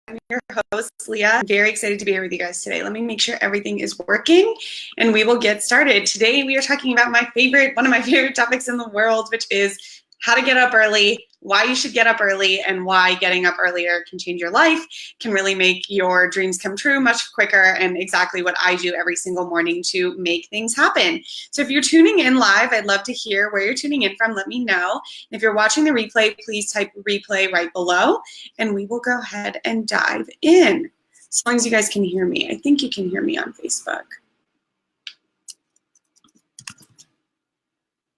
I'm your host, Leah. I'm very excited to be here with you guys today. Let me make sure everything is working and we will get started. Today we are talking about one of my favorite topics in the world, which is how to get up early, why you should get up early, and why getting up earlier can change your life, can really make your dreams come true much quicker, and exactly what I do every single morning to make things happen. So if you're tuning in live, I'd love to hear where you're tuning in from. Let me know. And if you're watching the replay, please type replay right below, and we will go ahead and dive in. As long as you guys can hear me. I think you can hear me on Facebook.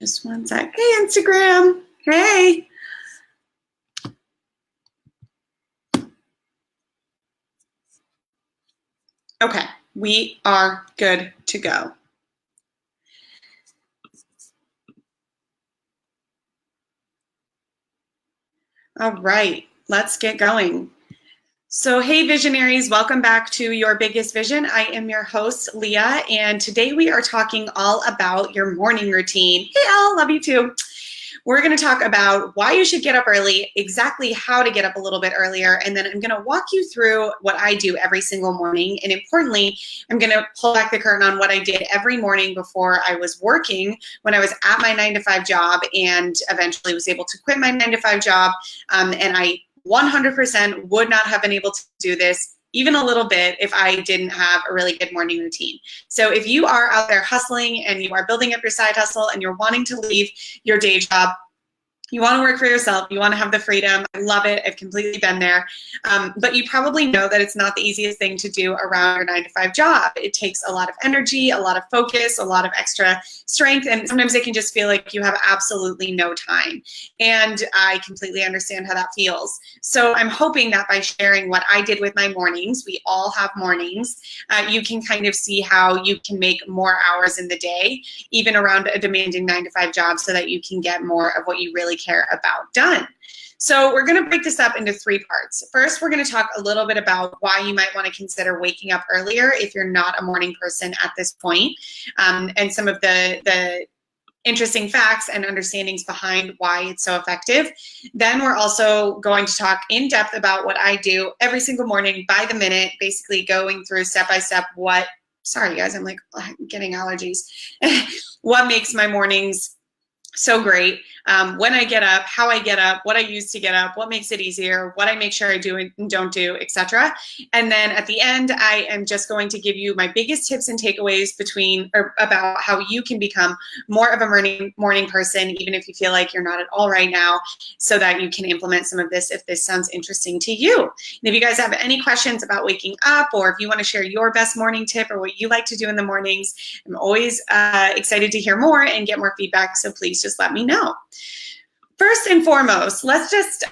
Just one sec. Hey, Instagram. Hey. Okay, we are good to go. All right, let's get going. So hey visionaries, welcome back to Your Biggest Vision. I am your host, Leah, and today we are talking all about your morning routine. Hey Al, love you too. We're going to talk about why you should get up early, exactly how to get up a little bit earlier, and then I'm going to walk you through what I do every single morning. And importantly, I'm going to pull back the curtain on what I did every morning before I was working, when I was at my 9-to-5 job, and eventually was able to quit my 9-to-5 job. And I 100% would not have been able to do this even a little bit if I didn't have a really good morning routine. So if you are out there hustling and you are building up your side hustle and you're wanting to leave your day job, you want to work for yourself, you want to have the freedom, I love it, I've completely been there, but you probably know that it's not the easiest thing to do around your 9-to-5 job. It takes a lot of energy, a lot of focus, a lot of extra strength, and sometimes it can just feel like you have absolutely no time. And I completely understand how that feels. So I'm hoping that by sharing what I did with my mornings, we all have mornings, you can kind of see how you can make more hours in the day, even around a demanding 9-to-5 job, so that you can get more of what you really care about done. So we're going to break this up into 3 parts. First, we're going to talk a little bit about why you might want to consider waking up earlier if you're not a morning person at this point, and some of the interesting facts and understandings behind why it's so effective. Then we're also going to talk in depth about what I do every single morning by the minute, basically going through step by step sorry guys, I'm like getting allergies, what makes my mornings so great, when I get up, how I get up, what I use to get up, what makes it easier, what I make sure I do and don't do, etc. And then at the end, I am just going to give you my biggest tips and takeaways about how you can become more of a morning person, even if you feel like you're not at all right now, so that you can implement some of this if this sounds interesting to you. And if you guys have any questions about waking up, or if you want to share your best morning tip or what you like to do in the mornings, I'm always excited to hear more and get more feedback, so please just let me know. First and foremost, let's just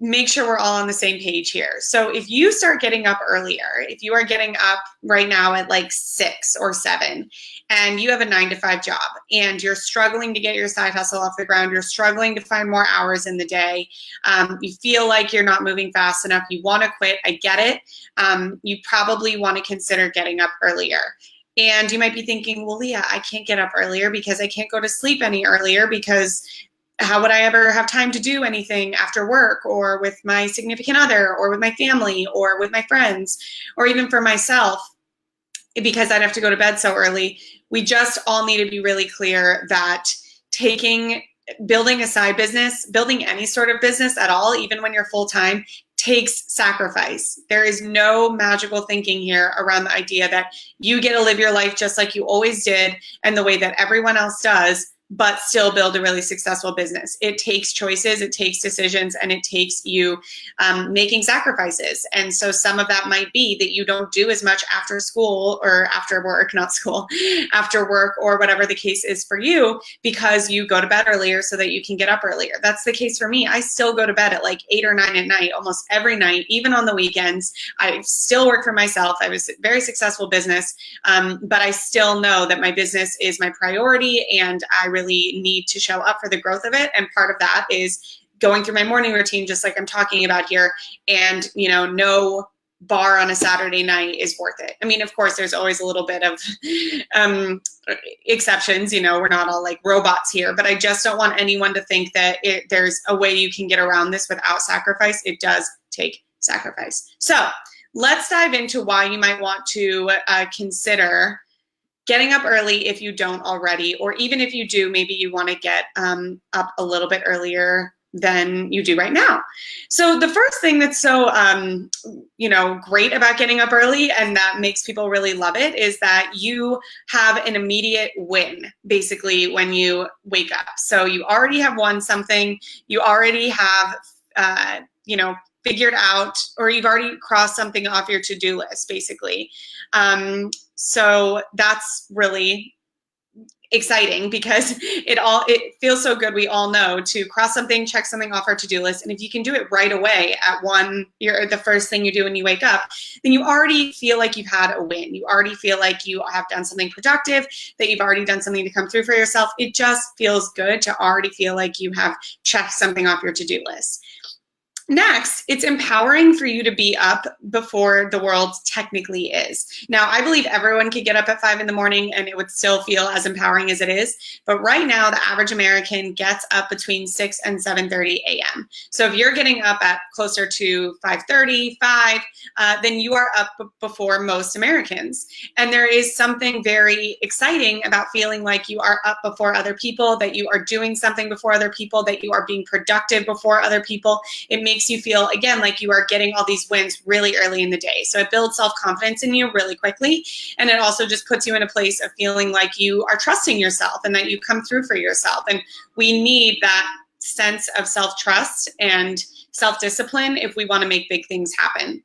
make sure we're all on the same page here. So if you start getting up earlier, if you are getting up right now at like 6 or 7, and you have a 9-to-5 job, and you're struggling to get your side hustle off the ground, you're struggling to find more hours in the day, you feel like you're not moving fast enough, you want to quit, I get it. You probably want to consider getting up earlier. And you might be thinking, well, Leah, I can't get up earlier because I can't go to sleep any earlier, because how would I ever have time to do anything after work, or with my significant other, or with my family, or with my friends, or even for myself, because I'd have to go to bed so early. We just all need to be really clear that building a side business, building any sort of business at all, even when you're full-time, takes sacrifice. There is no magical thinking here around the idea that you get to live your life just like you always did and the way that everyone else does, but still build a really successful business. It takes choices, it takes decisions, and it takes you making sacrifices. And so some of that might be that you don't do as much after school, or after work, not school, after work, or whatever the case is for you, because you go to bed earlier so that you can get up earlier. That's the case for me. I still go to bed at like 8 or 9 at night, almost every night, even on the weekends. I still work for myself. I have a very successful business, but I still know that my business is my priority, and I really need to show up for the growth of it. And part of that is going through my morning routine, just like I'm talking about here. And, no bar on a Saturday night is worth it. I mean, of course, there's always a little bit of exceptions. We're not all like robots here, but I just don't want anyone to think that there's a way you can get around this without sacrifice. It does take sacrifice. So let's dive into why you might want to consider getting up early if you don't already, or even if you do, maybe you want to get up a little bit earlier than you do right now. So the first thing that's so great about getting up early, and that makes people really love it, is that you have an immediate win basically when you wake up. So you already have won something, you already have figured out, or you've already crossed something off your to-do list basically. So that's really exciting because it feels so good. We all know to cross something, check something off our to-do list. And if you can do it right away at the first thing you do when you wake up, then you already feel like you've had a win. You already feel like you have done something productive, that you've already done something to come through for yourself. It just feels good to already feel like you have checked something off your to-do list. Next, it's empowering for you to be up before the world technically is. Now, I believe everyone could get up at 5 in the morning and it would still feel as empowering as it is. But right now, the average American gets up between 6 and 7:30 a.m. So if you're getting up at closer to 5:30, 5, then you are up before most Americans. And there is something very exciting about feeling like you are up before other people, that you are doing something before other people, that you are being productive before other people. It makes you feel, again, like you are getting all these wins really early in the day. So it builds self-confidence in you really quickly. And it also just puts you in a place of feeling like you are trusting yourself and that you come through for yourself. And we need that sense of self-trust and self-discipline if we want to make big things happen.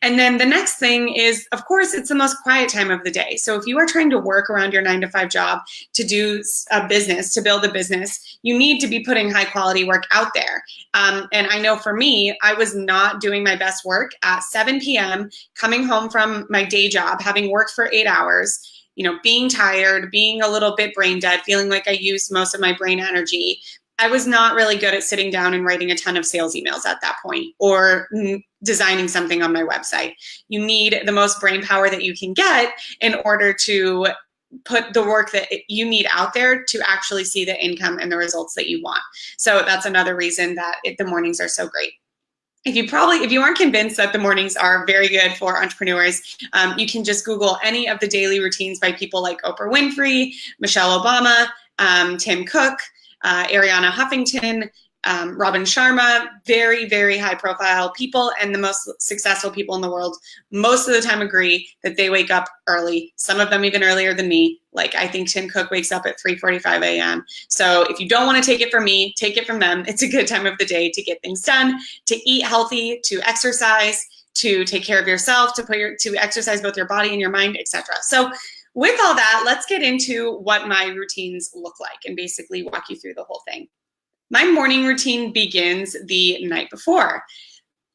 And then the next thing is, of course, it's the most quiet time of the day. So if you are trying to work around your 9-to-5 job to do a business, to build a business, you need to be putting high quality work out there. And I know for me, I was not doing my best work at 7 p.m., coming home from my day job, having worked for 8 hours, being tired, being a little bit brain dead, feeling like I used most of my brain energy. I was not really good at sitting down and writing a ton of sales emails at that point, or designing something on my website. You need the most brain power that you can get in order to put the work that you need out there to actually see the income and the results that you want. So that's another reason that the mornings are so great. If you aren't convinced that the mornings are very good for entrepreneurs, you can just Google any of the daily routines by people like Oprah Winfrey, Michelle Obama, Tim Cook, Ariana Huffington, Robin Sharma, very, very high profile people, and the most successful people in the world most of the time agree that they wake up early, some of them even earlier than me. Like, I think Tim Cook wakes up at 3:45 a.m. So if you don't want to take it from me, take it from them. It's a good time of the day to get things done, to eat healthy, to exercise, to take care of yourself, to exercise both your body and your mind, etc. So with all that, let's get into what my routines look like and basically walk you through the whole thing. My morning routine begins the night before.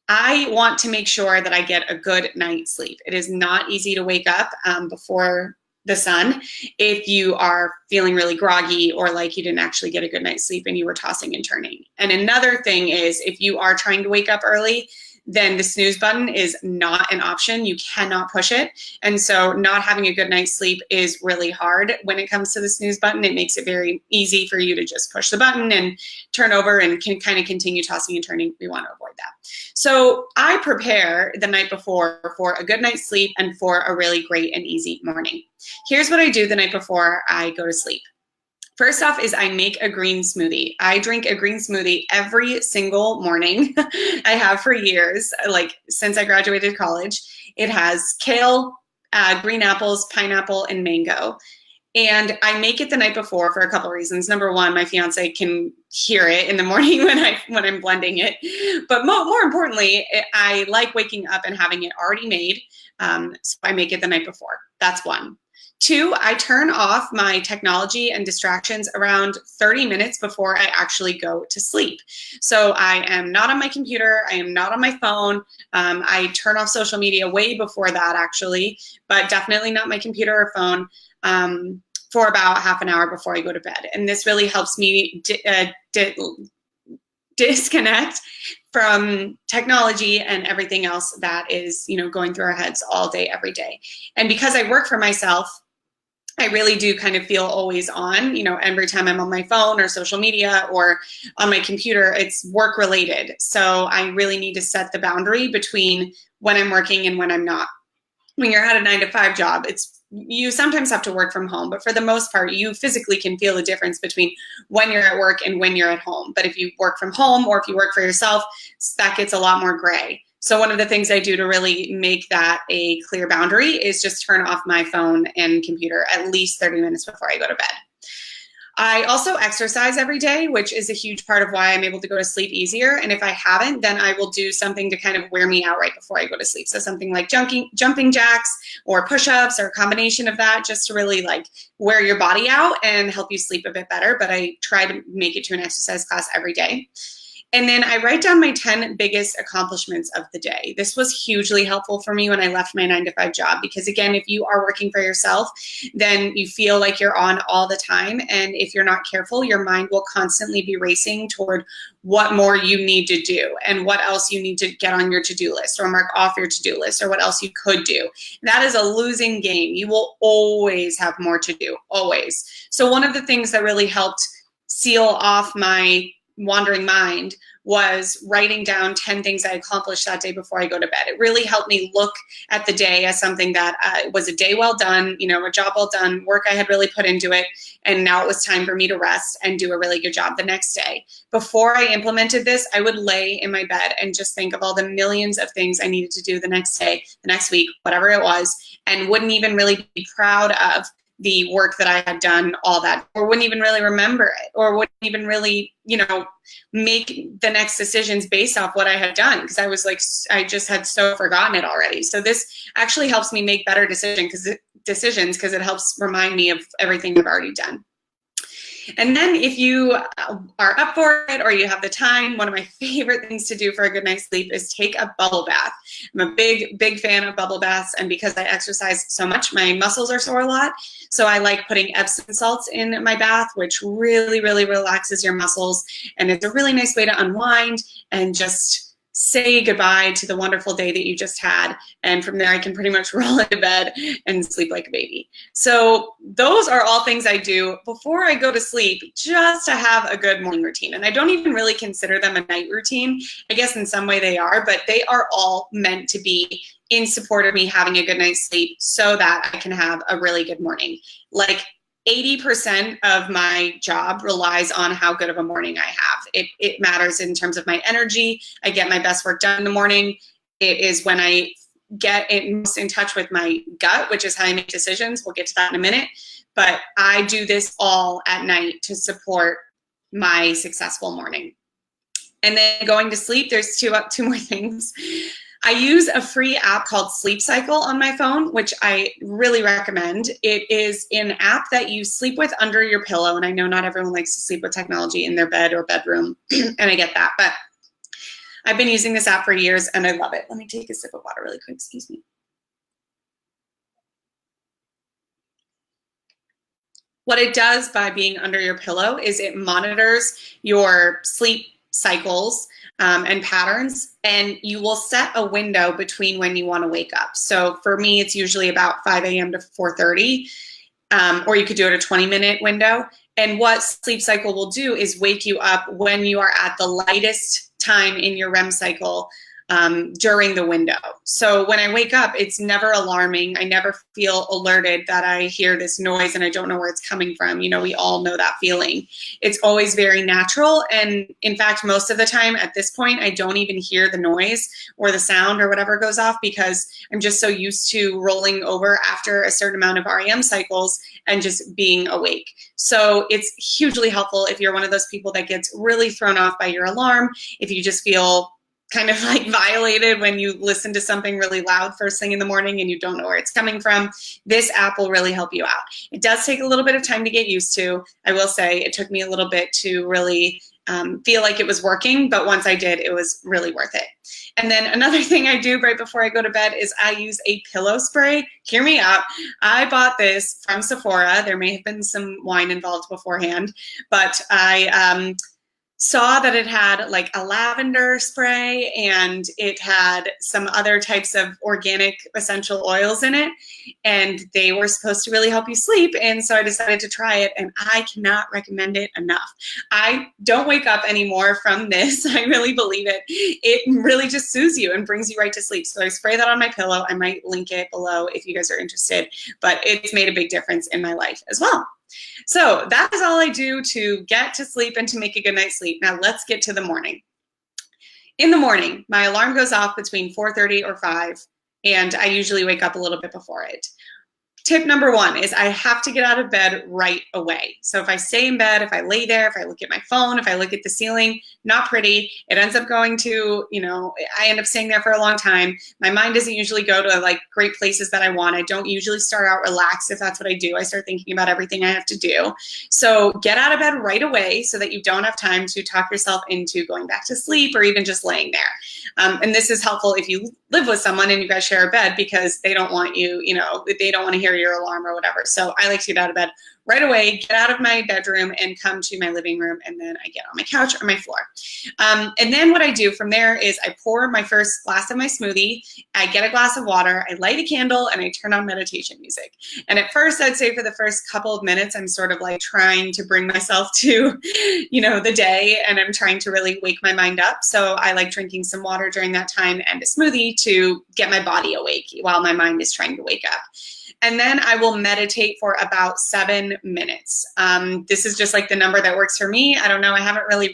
I want to make sure that I get a good night's sleep. It is not easy to wake up before the sun if you are feeling really groggy or like you didn't actually get a good night's sleep and you were tossing and turning. And another thing is, if you are trying to wake up early, then the snooze button is not an option. You cannot push it. And so not having a good night's sleep is really hard when it comes to the snooze button. It makes it very easy for you to just push the button and turn over and can kind of continue tossing and turning. We want to avoid that. So I prepare the night before for a good night's sleep and for a really great and easy morning. Here's what I do the night before I go to sleep. First off is I make a green smoothie. I drink a green smoothie every single morning. I have for years, like since I graduated college. It has kale, green apples, pineapple, and mango. And I make it the night before for a couple of reasons. Number one, my fiance can hear it in the morning when I'm blending it. But more importantly, I like waking up and having it already made. So I make it the night before. That's one. Two, I turn off my technology and distractions around 30 minutes before I actually go to sleep. So I am not on my computer. I am not on my phone. I turn off social media way before that, actually, but definitely not my computer or phone for about half an hour before I go to bed. And this really helps me disconnect from technology and everything else that is, going through our heads all day, every day. And because I work for myself, I really do kind of feel always on, every time I'm on my phone or social media or on my computer, it's work related. So I really need to set the boundary between when I'm working and when I'm not. When you're at a 9-to-5 job, you sometimes have to work from home, but for the most part, you physically can feel the difference between when you're at work and when you're at home. But if you work from home or if you work for yourself, that gets a lot more gray. So one of the things I do to really make that a clear boundary is just turn off my phone and computer at least 30 minutes before I go to bed. I also exercise every day, which is a huge part of why I'm able to go to sleep easier. And if I haven't, then I will do something to kind of wear me out right before I go to sleep. So something like jumping jacks or push-ups or a combination of that, just to really like wear your body out and help you sleep a bit better. But I try to make it to an exercise class every day. And then I write down my 10 biggest accomplishments of the day. This was hugely helpful for me when I left my 9-to-5 job, because again, if you are working for yourself, then you feel like you're on all the time. And if you're not careful, your mind will constantly be racing toward what more you need to do and what else you need to get on your to-do list or mark off your to-do list or what else you could do. That is a losing game. You will always have more to do, always. So one of the things that really helped seal off my wandering mind was writing down 10 things I accomplished that day before I go to bed. It really helped me look at the day as something that was a day well done, a job well done, work I had really put into it, and now it was time for me to rest and do a really good job the next day. Before I implemented this, I would lay in my bed and just think of all the millions of things I needed to do the next day, the next week, whatever it was, and wouldn't even really be proud of the work that I had done, all that, or wouldn't even really remember it, or wouldn't even really, make the next decisions based off what I had done, because I just had so forgotten it already. So this actually helps me make better decisions because it helps remind me of everything I've already done. And then if you are up for it or you have the time, one of my favorite things to do for a good night's sleep is take a bubble bath. I'm a big fan of bubble baths, and because I exercise so much, my muscles are sore a lot. So I like putting Epsom salts in my bath, which really, really relaxes your muscles. And it's a really nice way to unwind and just say goodbye to the wonderful day that you just had. And from there, I can pretty much roll into bed and sleep like a baby. So those are all things I do before I go to sleep, just to have a good morning routine. And I don't even really consider them a night routine. I guess in some way they are, but they are all meant to be in support of me having a good night's sleep so that I can have a really good morning. Like 80% of my job relies on how good of a morning I have. It matters in terms of my energy. I get my best work done in the morning. It is when I get most in touch with my gut, which is how I make decisions. We'll get to that in a minute. But I do this all at night to support my successful morning. And then going to sleep, there's two more things. I use a free app called Sleep Cycle on my phone, which I really recommend. It is an app that you sleep with under your pillow. And I know not everyone likes to sleep with technology in their bed or bedroom, and I get that. But I've been using this app for years and I love it. Let me take a sip of water really quick, excuse me. What it does by being under your pillow is it monitors your sleep cycles and patterns, and you will set a window between when you want to wake up. So for me, it's usually about 5 a.m. to 4:30, or you could do it a 20-minute window. And what Sleep Cycle will do is wake you up when you are at the lightest time in your REM cycle during the window. So when I wake up, it's never alarming. I never feel alerted that I hear this noise and I don't know where it's coming from. We all know that feeling. It's always very natural. And in fact, most of the time at this point, I don't even hear the noise or the sound or whatever goes off, because I'm just so used to rolling over after a certain amount of REM cycles and just being awake. So it's hugely helpful if you're one of those people that gets really thrown off by your alarm, if you just feel kind of like violated when you listen to something really loud first thing in the morning and you don't know where it's coming from. This app will really help you out. It does take a little bit of time to get used to. I will say it took me a little bit to really feel like it was working, but once I did, it was really worth it. And then another thing I do right before I go to bed is I use a pillow spray. Hear me out. I bought this from Sephora. There may have been some wine involved beforehand, but I saw that it had like a lavender spray and it had some other types of organic essential oils in it, and they were supposed to really help you sleep. And so I decided to try it, and I cannot recommend it enough. I don't wake up anymore from this. I really believe it. It really just soothes you and brings you right to sleep. So I spray that on my pillow. I might link it below if you guys are interested, but it's made a big difference in my life as well. So that is all I do to get to sleep and to make a good night's sleep. Now let's get to the morning. In the morning, my alarm goes off between 4:30 or 5, and I usually wake up a little bit before it. Tip number one is I have to get out of bed right away. So if I stay in bed, if I lay there, if I look at my phone, if I look at the ceiling, not pretty. It ends up going to, I end up staying there for a long time. My mind doesn't usually go to like great places that I want. I don't usually start out relaxed if that's what I do. I start thinking about everything I have to do. So get out of bed right away so that you don't have time to talk yourself into going back to sleep or even just laying there. And this is helpful if you live with someone and you guys share a bed, because they don't want you, they don't want to hear your alarm or whatever. So I like to get out of bed right away, get out of my bedroom and come to my living room, and then I get on my couch or my floor. And then what I do from there is I pour my first glass of my smoothie, I get a glass of water, I light a candle, and I turn on meditation music. And at first, I'd say for the first couple of minutes, I'm sort of like trying to bring myself to, the day, and I'm trying to really wake my mind up. So I like drinking some water during that time and a smoothie to get my body awake while my mind is trying to wake up. And then I will meditate for about 7 minutes. This is just like the number that works for me. I don't know. I haven't really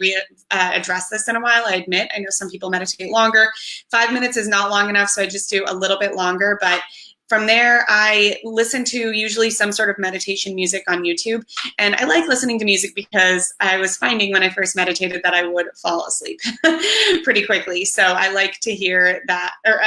addressed this in a while, I admit. I know some people meditate longer. 5 minutes is not long enough, so I just do a little bit longer. But from there, I listen to usually some sort of meditation music on YouTube. And I like listening to music because I was finding when I first meditated that I would fall asleep pretty quickly. So I like to hear that, or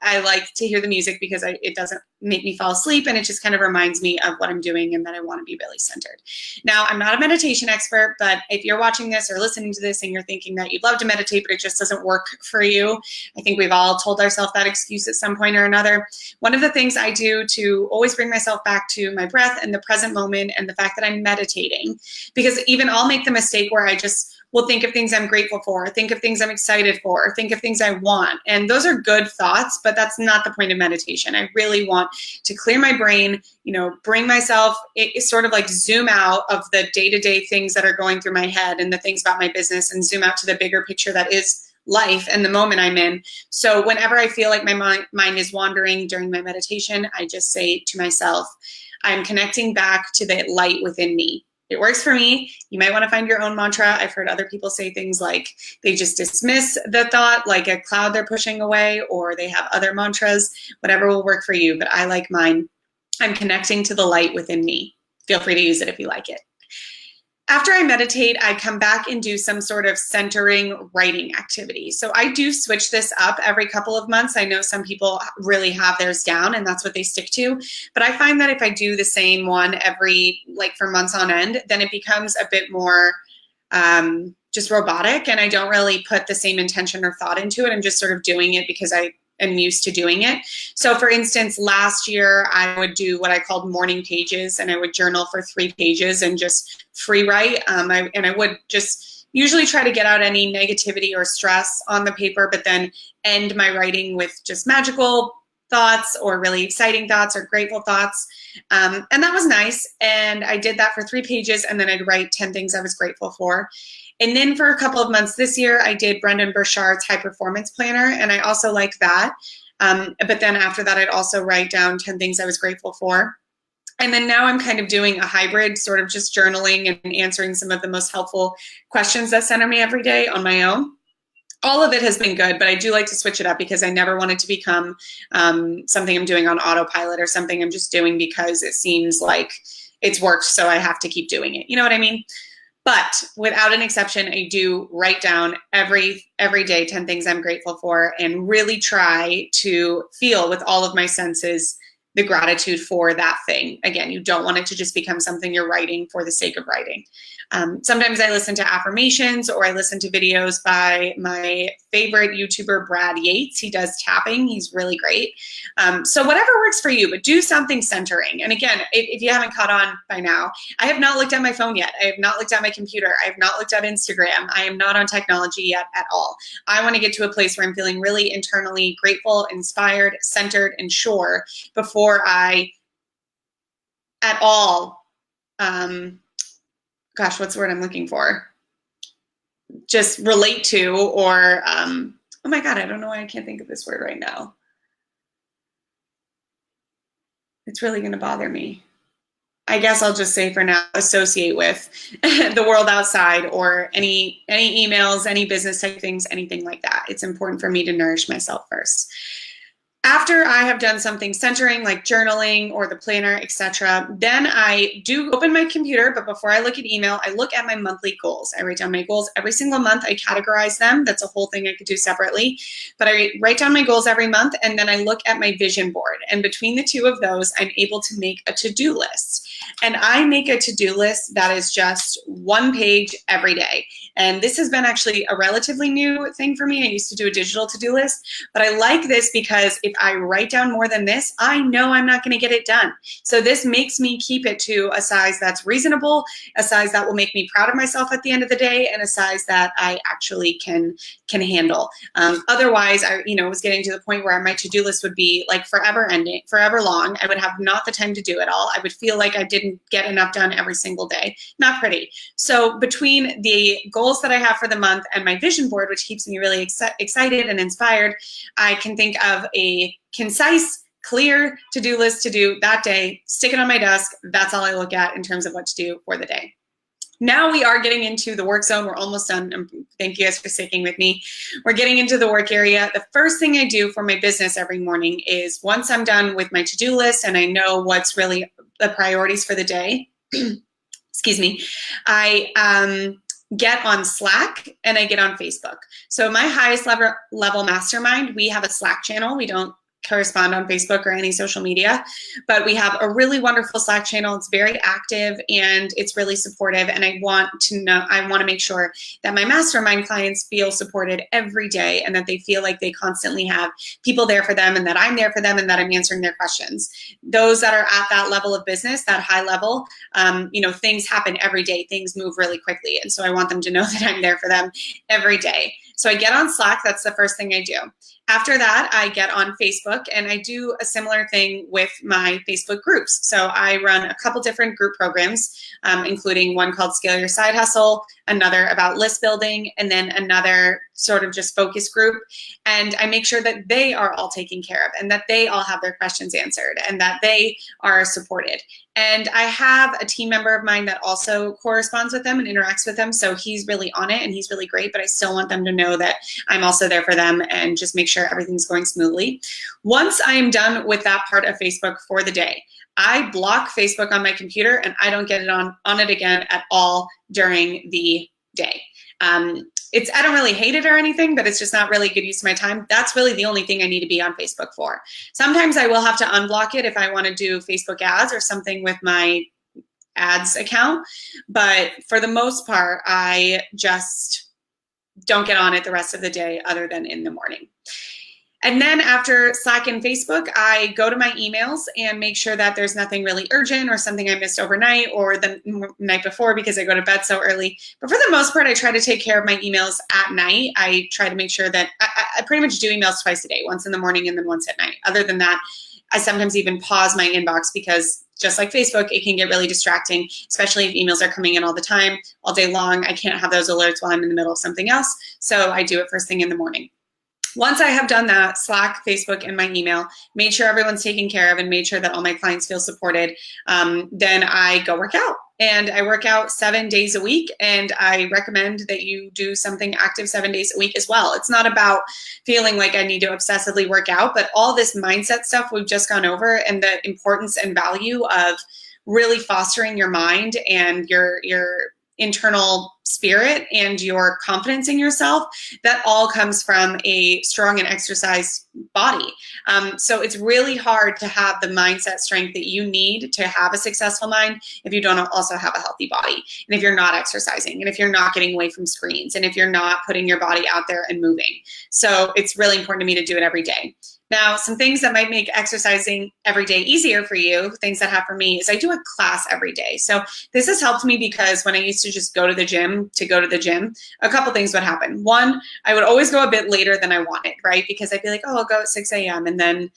I like to hear the music because it doesn't make me fall asleep, and it just kind of reminds me of what I'm doing and that I want to be really centered. Now, I'm not a meditation expert, but if you're watching this or listening to this and you're thinking that you'd love to meditate, but it just doesn't work for you, I think we've all told ourselves that excuse at some point or another. One of the things I do to always bring myself back to my breath and the present moment and the fact that I'm meditating, because even I'll make the mistake where I just will think of things I'm grateful for, think of things I'm excited for, or think of things I want. And those are good thoughts, but that's not the point of meditation. I really want to clear my brain, bring myself, it's sort of like zoom out of the day-to-day things that are going through my head and the things about my business, and zoom out to the bigger picture that is life and the moment I'm in. So whenever I feel like my mind is wandering during my meditation, I just say to myself, I'm connecting back to the light within me. It works for me. You might want to find your own mantra. I've heard other people say things like they just dismiss the thought like a cloud they're pushing away, or they have other mantras. Whatever will work for you, but I like mine. I'm connecting to the light within me. Feel free to use it if you like it. After I meditate, I come back and do some sort of centering writing activity. So I do switch this up every couple of months. I know some people really have theirs down and that's what they stick to. But I find that if I do the same one for months on end, then it becomes a bit more just robotic, and I don't really put the same intention or thought into it. I'm just sort of doing it because I am used to doing it. So for instance, last year I would do what I called morning pages, and I would journal for 3 pages and just free write. I would just usually try to get out any negativity or stress on the paper, but then end my writing with just magical thoughts or really exciting thoughts or grateful thoughts. And that was nice. And I did that for 3 pages, and then I'd write 10 things I was grateful for. And then for a couple of months this year, I did Brendon Burchard's High Performance Planner, and I also liked that. But then after that, I'd also write down 10 things I was grateful for. And then now I'm kind of doing a hybrid, sort of just journaling and answering some of the most helpful questions that center me every day on my own. All of it has been good, but I do like to switch it up because I never want it to become something I'm doing on autopilot or something I'm just doing because it seems like it's worked, so I have to keep doing it. You know what I mean? But without an exception, I do write down every day 10 things I'm grateful for, and really try to feel with all of my senses the gratitude for that thing. Again, you don't want it to just become something you're writing for the sake of writing. Sometimes I listen to affirmations, or I listen to videos by my favorite YouTuber, Brad Yates. He does tapping. He's really great. So whatever works for you, but do something centering. And again, if you haven't caught on by now, I have not looked at my phone yet. I have not looked at my computer. I have not looked at Instagram. I am not on technology yet at all. I want to get to a place where I'm feeling really internally grateful, inspired, centered, and sure before I at all, gosh, what's the word I'm looking for? Just relate to, or, oh my God, I don't know why I can't think of this word right now. It's really going to bother me. I guess I'll just say for now, associate with the world outside, or any emails, any business type things, anything like that. It's important for me to nourish myself first. After I have done something centering like journaling or the planner, etc., then I do open my computer, but before I look at email, I look at my monthly goals. I write down my goals every single month. I categorize them. That's a whole thing I could do separately, but I write down my goals every month, and then I look at my vision board. And between the two of those, I'm able to make a to-do list. And I make a to-do list that is just one page every day. And this has been actually a relatively new thing for me. I used to do a digital to-do list, but I like this because if I write down more than this, I know I'm not going to get it done. So this makes me keep it to a size that's reasonable, a size that will make me proud of myself at the end of the day, and a size that I actually can handle. Otherwise, I was getting to the point where my to-do list would be like forever long. I would have not the time to do it all. I would feel like I didn't get enough done every single day. Not pretty. So between the goals that I have for the month and my vision board, which keeps me really excited and inspired, I can think of a concise, clear to-do list to do that day, stick it on my desk. That's all I look at in terms of what to do for the day. Now we are getting into the work zone. We're almost done. Thank you guys for sticking with me. We're getting into the work area. The first thing I do for my business every morning is, once I'm done with my to-do list and I know what's really the priorities for the day, excuse me, I get on Slack and I get on Facebook. So my highest level mastermind, we have a Slack channel. We don't correspond on Facebook or any social media, but we have a really wonderful Slack channel. It's very active and it's really supportive. And I want to make sure that my mastermind clients feel supported every day, and that they feel like they constantly have people there for them, and that I'm there for them, and that I'm answering their questions. Those that are at that level of business, that high level, things happen every day. Things move really quickly. And so I want them to know that I'm there for them every day. So I get on Slack. That's the first thing I do. After that, I get on Facebook, and I do a similar thing with my Facebook groups. So I run a couple different group programs, including one called Scale Your Side Hustle, another about list building, and then another sort of just focus group. And I make sure that they are all taken care of, and that they all have their questions answered, and that they are supported. And I have a team member of mine that also corresponds with them and interacts with them. So he's really on it and he's really great, but I still want them to know that I'm also there for them, and just make sure everything's going smoothly. Once I am done with that part of Facebook for the day, I block Facebook on my computer, and I don't get it on it again at all during the day. I don't really hate it or anything, but it's just not really good use of my time. That's really the only thing I need to be on Facebook for. Sometimes I will have to unblock it if I want to do Facebook ads or something with my ads account. But for the most part, I just don't get on it the rest of the day, other than in the morning. And then after Slack and Facebook, I go to my emails and make sure that there's nothing really urgent or something I missed overnight or the night before, because I go to bed so early. But for the most part, I try to take care of my emails at night. I try to make sure that I pretty much do emails twice a day, once in the morning and then once at night. Other than that, I sometimes even pause my inbox, because just like Facebook, it can get really distracting, especially if emails are coming in all the time, all day long. I can't have those alerts while I'm in the middle of something else. So I do it first thing in the morning. Once I have done that, Slack, Facebook, and my email, made sure everyone's taken care of and made sure that all my clients feel supported, then I go work out. And I work out 7 days a week, and I recommend that you do something active 7 days a week as well. It's not about feeling like I need to obsessively work out, but all this mindset stuff we've just gone over, and the importance and value of really fostering your mind and your internal spirit and your confidence in yourself, that all comes from a strong and exercised body. So it's really hard to have the mindset strength that you need to have a successful mind if you don't also have a healthy body, and if you're not exercising, and if you're not getting away from screens, and if you're not putting your body out there and moving. So it's really important to me to do it every day. Now, some things that might make exercising every day easier for you, things that have for me, is I do a class every day. So this has helped me because when I used to just go to the gym, a couple things would happen. One, I would always go a bit later than I wanted, right? Because I'd be like, oh, I'll go at 6 a.m. And then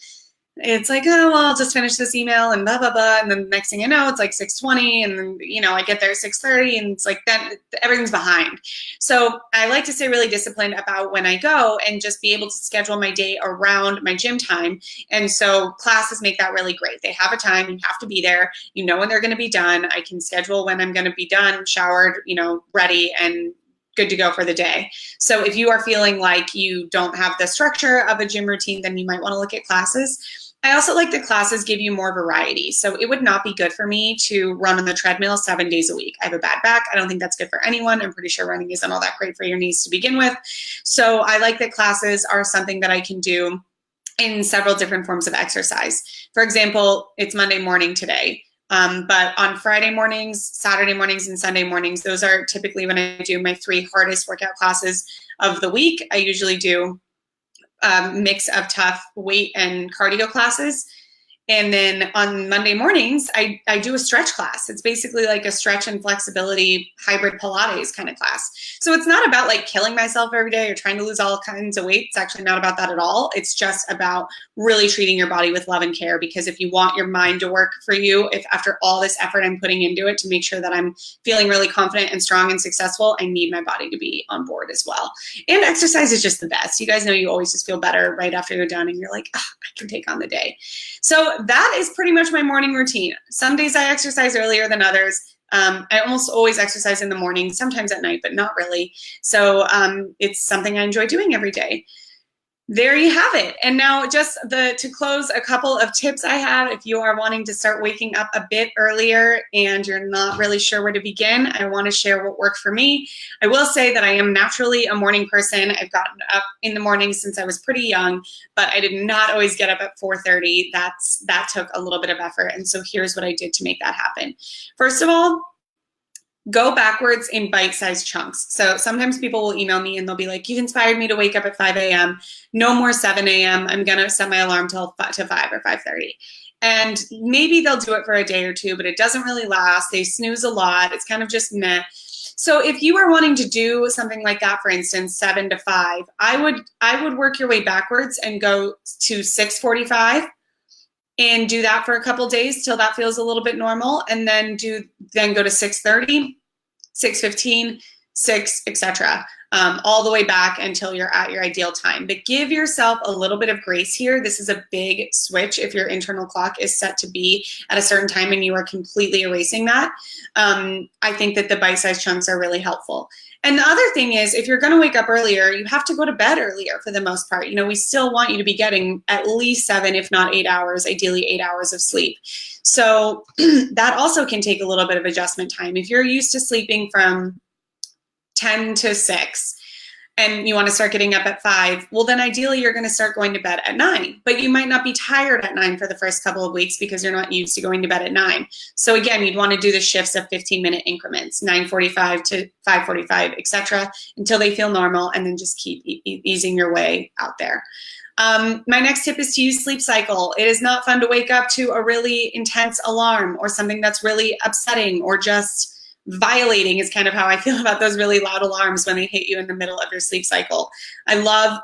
it's like, oh, well, I'll just finish this email and blah, blah, blah. And then the next thing I know, it's like 6:20, and then, you know, I get there at 6:30, and it's like then everything's behind. So I like to stay really disciplined about when I go and just be able to schedule my day around my gym time. And so classes make that really great. They have a time, you have to be there, you know when they're going to be done. I can schedule when I'm going to be done, showered, you know, ready, and good to go for the day. So if you are feeling like you don't have the structure of a gym routine, then you might want to look at classes. I also like that classes give you more variety. So it would not be good for me to run on the treadmill 7 days a week. I have a bad back. I don't think that's good for anyone. I'm pretty sure running isn't all that great for your knees to begin with. So I like that classes are something that I can do in several different forms of exercise. For example, it's Monday morning today. But on Friday mornings, Saturday mornings, and Sunday mornings, those are typically when I do my 3 hardest workout classes of the week. I usually do mix of tough weight and cardio classes. And then on Monday mornings, I do a stretch class. It's basically like a stretch and flexibility hybrid Pilates kind of class. So it's not about like killing myself every day or trying to lose all kinds of weight. It's actually not about that at all. It's just about really treating your body with love and care, because if you want your mind to work for you, if after all this effort I'm putting into it to make sure that I'm feeling really confident and strong and successful, I need my body to be on board as well. And exercise is just the best. You guys know you always just feel better right after you're done and you're like, oh, I can take on the day. So that is pretty much my morning routine. Some days I exercise earlier than others. I almost always exercise in the morning, sometimes at night, but not really. So it's something I enjoy doing every day. There you have it. And now just to close, a couple of tips I have if you are wanting to start waking up a bit earlier and you're not really sure where to begin. I want to share what worked for me. I will say that I am naturally a morning person. I've gotten up in the morning since I was pretty young, but I did not always get up at 4:30. That took a little bit of effort. And so here's what I did to make that happen. First of all, go backwards in bite-sized chunks. So sometimes people will email me and they'll be like, you've inspired me to wake up at 5 a.m. No more 7 a.m. I'm going to set my alarm to 5 or 5:30. And maybe they'll do it for a day or two, but it doesn't really last. They snooze a lot. It's kind of just meh. So if you are wanting to do something like that, for instance, 7 to 5, I would work your way backwards and go to 6:45 and do that for a couple days till that feels a little bit normal, and then go to 6:30, 6:15, 6, etc. All the way back until you're at your ideal time. But give yourself a little bit of grace here. This is a big switch if your internal clock is set to be at a certain time and you are completely erasing that. I think that the bite-sized chunks are really helpful. And the other thing is, if you're going to wake up earlier, you have to go to bed earlier for the most part. You know, we still want you to be getting at least 7, if not 8 hours, ideally 8 hours of sleep. So that also can take a little bit of adjustment time. If you're used to sleeping from 10 to 6 and you want to start getting up at 5, well, then ideally you're going to start going to bed at 9. But you might not be tired at 9 for the first couple of weeks because you're not used to going to bed at 9. So again, you'd want to do the shifts of 15-minute increments, 9:45 to 5:45, etc., until they feel normal, and then just keep easing your way out there. My next tip is to use sleep cycle. It is not fun to wake up to a really intense alarm or something that's really upsetting or just violating, is kind of how I feel about those really loud alarms when they hit you in the middle of your sleep cycle. I love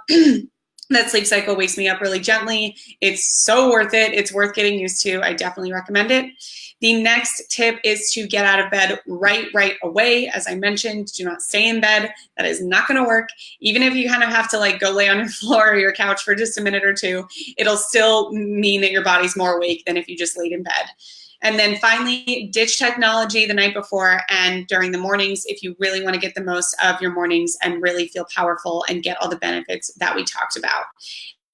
that sleep cycle wakes me up really gently. It's so worth it. It's worth getting used to. I definitely recommend it. The next tip is to get out of bed right away. As I mentioned, do not stay in bed. That is not going to work. Even if you kind of have to like go lay on your floor or your couch for just a minute or two, it'll still mean that your body's more awake than if you just laid in bed. And then finally, ditch technology the night before and during the mornings if you really want to get the most of your mornings and really feel powerful and get all the benefits that we talked about.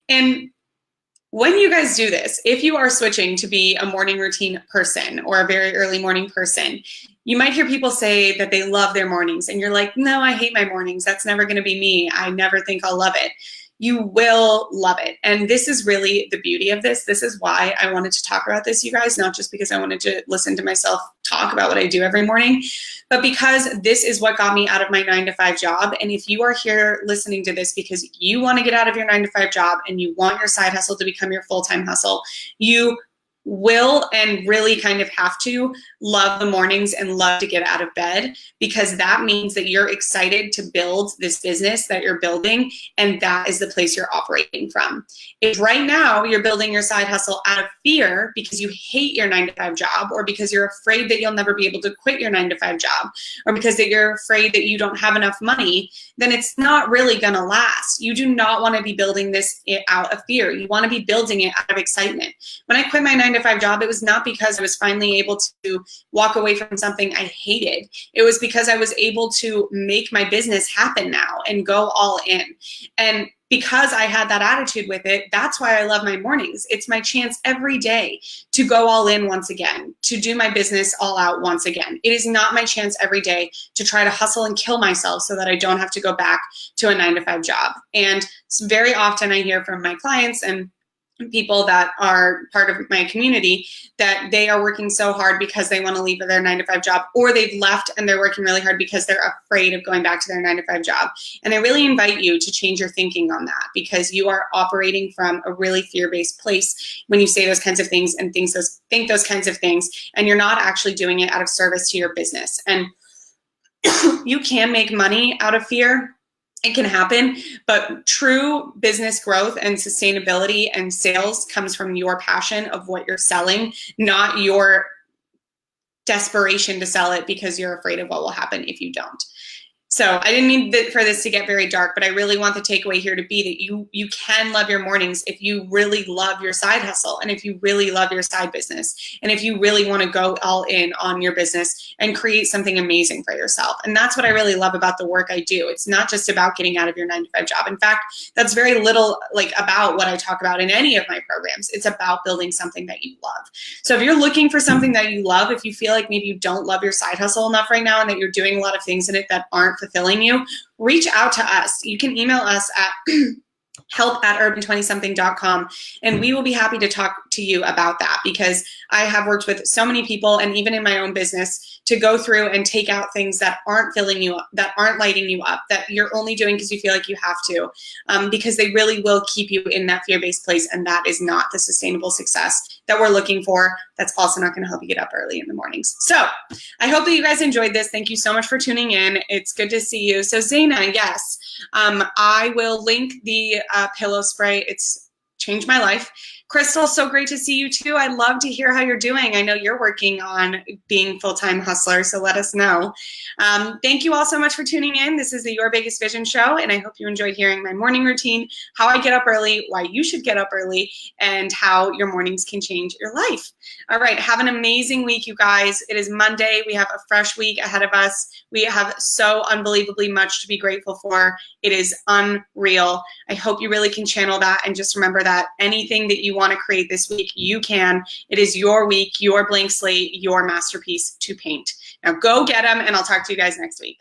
And when you guys do this, if you are switching to be a morning routine person or a very early morning person, You might hear people say that they love their mornings, and you're like, no, I hate my mornings. That's never going to be me. I never think I'll love it. You will love it. And this is really the beauty of this. This is why I wanted to talk about this, you guys, not just because I wanted to listen to myself talk about what I do every morning, but because this is what got me out of my 9-to-5 job. And if you are here listening to this because you want to get out of your 9-to-5 job and you want your side hustle to become your full-time hustle, you will and really kind of have to love the mornings and love to get out of bed, because that means that you're excited to build this business that you're building, and that is the place you're operating from. If right now you're building your side hustle out of fear because you hate your 9-to-5 job, or because you're afraid that you'll never be able to quit your 9-to-5 job, or because that you're afraid that you don't have enough money, then it's not really going to last. You do not want to be building this out of fear. You want to be building it out of excitement. When I quit my 9-to-5 job, it was not because I was finally able to walk away from something I hated. It was because I was able to make my business happen now and go all in. And because I had that attitude with it, that's why I love my mornings. It's my chance every day to go all in once again, to do my business all out once again. It is not my chance every day to try to hustle and kill myself so that I don't have to go back to a 9-to-5 job. And very often I hear from my clients and people that are part of my community that they are working so hard because they want to leave their 9-to-5 job, or they've left and they're working really hard because they're afraid of going back to their 9-to-5 job. And I really invite you to change your thinking on that, because you are operating from a really fear-based place when you say those kinds of things and think those kinds of things, and you're not actually doing it out of service to your business. And you can make money out of fear. It can happen, but true business growth and sustainability and sales comes from your passion of what you're selling, not your desperation to sell it because you're afraid of what will happen if you don't. So I didn't mean for this to get very dark, but I really want the takeaway here to be that you can love your mornings if you really love your side hustle, and if you really love your side business, and if you really want to go all in on your business and create something amazing for yourself. And that's what I really love about the work I do. It's not just about getting out of your 9-to-5 job. In fact, that's very little about what I talk about in any of my programs. It's about building something that you love. So if you're looking for something that you love, if you feel like maybe you don't love your side hustle enough right now and that you're doing a lot of things in it that aren't fulfilling you, reach out to us. You can email us at help@urban20something.com, and we will be happy to talk to you about that, because I have worked with so many people, and even in my own business, to go through and take out things that aren't filling you up, that aren't lighting you up, that you're only doing because you feel like you have to, because they really will keep you in that fear-based place, and that is not the sustainable success that we're looking for. That's also not going to help you get up early in the mornings. So I hope that you guys enjoyed this. Thank you so much for tuning in. It's good to see you. So Zaina, yes, I will link the pillow spray. It's changed my life. Crystal, so great to see you too. I love to hear how you're doing. I know you're working on being full-time hustler, so let us know. Thank you all so much for tuning in. This is the Your Biggest Vision show, and I hope you enjoyed hearing my morning routine, how I get up early, why you should get up early, and how your mornings can change your life. All right, have an amazing week, you guys. It is Monday. We have a fresh week ahead of us. We have so unbelievably much to be grateful for. It is unreal. I hope you really can channel that, and just remember that anything that you want to create this week, you can. It is your week, your blank slate, your masterpiece to paint. Now go get them, and I'll talk to you guys next week.